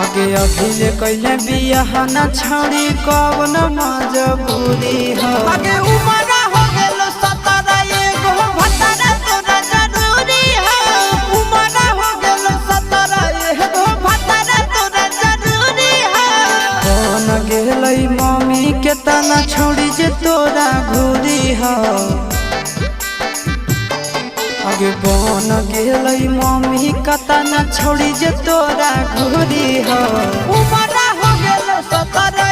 आगे अभिले कैले बियाह न छड़ी कवन मजबूरी हो। आगे उमरा हो गेलो 17 एगो भतारा तोरा जरूरी हो। उमरा हो गेलो 17 एगो भतारा तोरा जरूरी हो। कौन गेलै मम्मी के तना छोड़ी जे तोरा घूरी हो। आगे बन गेलै मम्मी कतना छोड़ी जे तोरा घूरी हो। उमरा हो गेलो 17